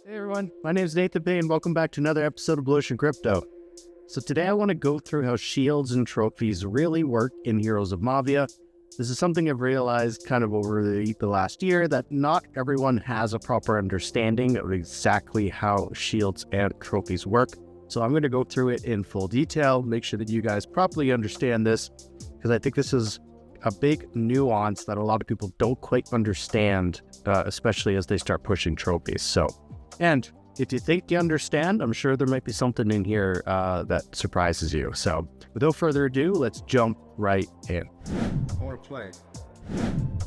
Hey everyone, my name is Nathan Bay and welcome back to another episode of Blu Ocean Crypto. So today I want to go through how shields and trophies really work in Heroes of Mavia. This is something I've realized kind of over the last year that not everyone has a proper understanding of exactly how shields and trophies work. So I'm going to go through it in full detail, make sure that you guys properly understand this, because I think this is a big nuance that a lot of people don't quite understand, especially as they start pushing trophies. And if you think you understand, I'm sure there might be something in here that surprises you. So without further ado, let's jump right in. I want to play.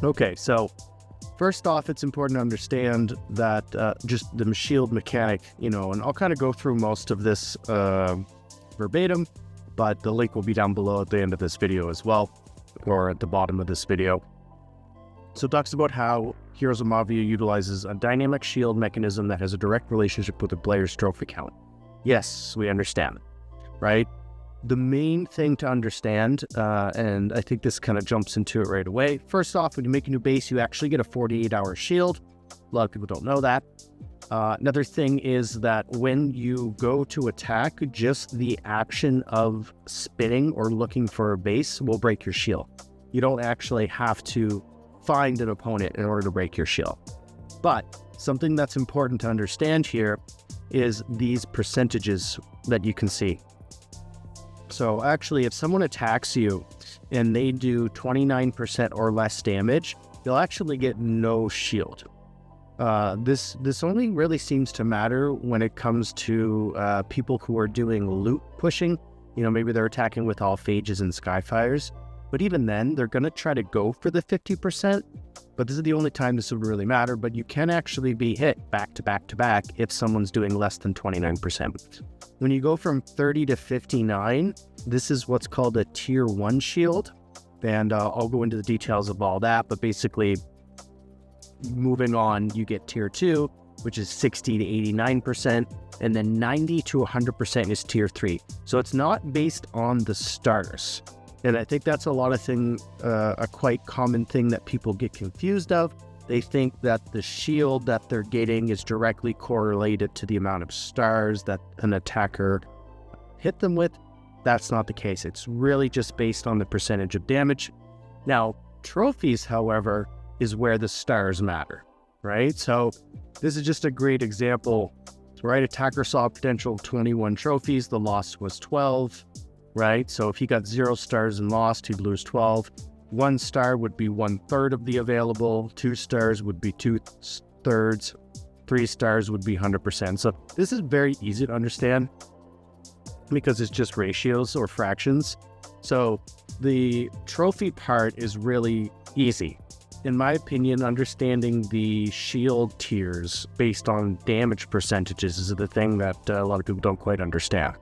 Okay, so first off, it's important to understand that just the shield mechanic, and I'll kind of go through most of this verbatim, but the link will be down below at the end of this video as well, or at the bottom of this video. So it talks about how Heroes of Mavia utilizes a dynamic shield mechanism that has a direct relationship with the player's trophy count. Yes, we understand, right? The main thing to understand, and I think this kind of jumps into it right away. First off, when you make a new base, you actually get a 48-hour shield. A lot of people don't know that. Another thing is that when you go to attack, just the action of spinning or looking for a base will break your shield. You don't actually have to find an opponent in order to break your shield. But something that's important to understand here is these percentages that you can see. So actually, if someone attacks you and they do 29% or less damage, you'll actually get no shield. This only really seems to matter when it comes to people who are doing loot pushing. Maybe they're attacking with all phages and skyfires. But even then, they're going to try to go for the 50%. But this is the only time this would really matter. But you can actually be hit back to back to back if someone's doing less than 29%. When you go from 30 to 59, this is what's called a tier 1 shield. And I'll go into the details of all that. But basically, moving on, you get tier 2, which is 60 to 89%. And then 90 to 100% is tier 3. So it's not based on the stars. And I think that's a quite common thing that people get confused of. They think that the shield that they're getting is directly correlated to the amount of stars that an attacker hit them with. That's not the case. It's really just based on the percentage of damage. Now, trophies, however, is where the stars matter, right? So this is just a great example, right? Attacker saw potential 21 trophies. The loss was 12. Right? So if he got 0 stars and lost, he'd lose 12. 1 star would be 1/3 of the available. 2 stars would be 2/3. 3 stars would be 100%. So this is very easy to understand because it's just ratios or fractions. So the trophy part is really easy. In my opinion, understanding the shield tiers based on damage percentages is the thing that a lot of people don't quite understand.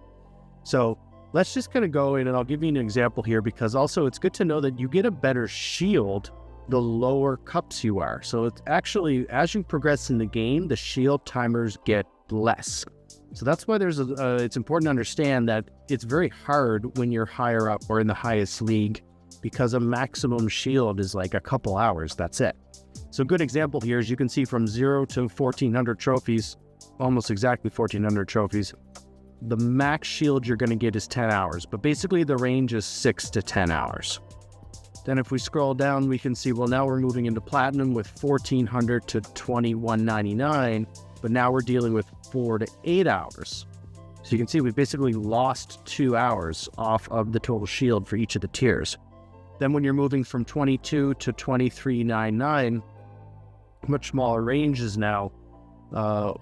So let's just kind of go in and I'll give you an example here, because also it's good to know that you get a better shield the lower cups you are. So it's actually, as you progress in the game, the shield timers get less. So that's why it's important to understand that it's very hard when you're higher up or in the highest league, because a maximum shield is like a couple hours, that's it. So a good example here is you can see from 0 to 1400 trophies, almost exactly 1400 trophies, the max shield you're going to get is 10 hours, but basically the range is 6 to 10 hours. Then if we scroll down, we can see, well, now we're moving into platinum with 1400 to 2199, but now we're dealing with 4 to 8 hours. So you can see we basically lost 2 hours off of the total shield for each of the tiers. Then when you're moving from 22 to 2399, much smaller ranges now,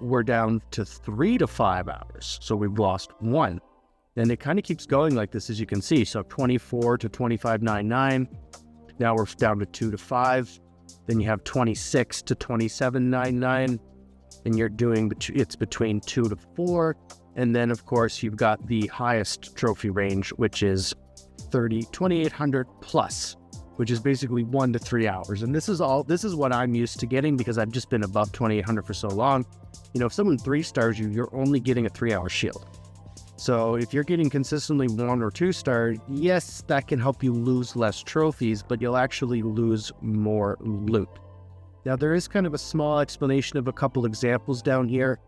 we're down to 3 to 5 hours. So we've lost 1. And it kind of keeps going like this, as you can see. So 24 to 2599. Now we're down to 2 to 5. Then you have 26 to 2799. And you're doing, it's between 2 to 4. And then, of course, you've got the highest trophy range, which is 2800 plus, which is basically 1 to 3 hours. And this is what I'm used to getting because I've just been above 2800 for so long. If someone 3 stars you, you're only getting a 3-hour shield. So if you're getting consistently 1 or 2 star, yes, that can help you lose less trophies, but you'll actually lose more loot. Now there is kind of a small explanation of a couple examples down here.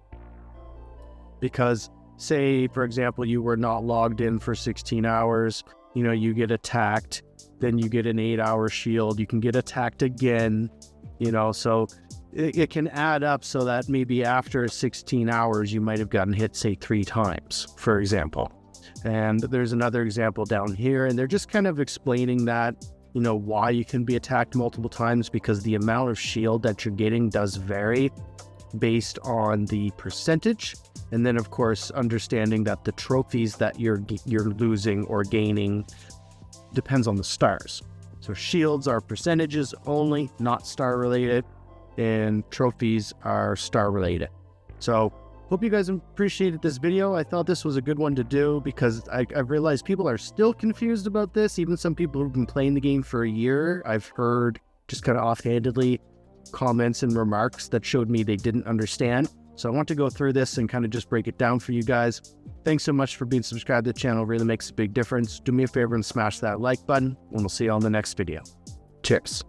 because say, for example, you were not logged in for 16 hours, you get attacked, then you get an 8-hour shield, you can get attacked again, so it can add up so that maybe after 16 hours, you might have gotten hit, say, 3 times, for example. And there's another example down here, and they're just kind of explaining that, why you can be attacked multiple times, because the amount of shield that you're getting does vary based on the percentage. And then, of course, understanding that the trophies that you're losing or gaining depends on the stars. So shields are percentages only, not star related, and trophies are star related. So hope you guys appreciated this video. I thought this was a good one to do because I realized people are still confused about this. Even some people who've been playing the game for a year, I've heard just kind of offhandedly comments and remarks that showed me they didn't understand. So I want to go through this and kind of just break it down for you guys. Thanks so much for being subscribed to the channel. It really makes a big difference. Do me a favor and smash that like button, and we'll see you on the next video. Cheers.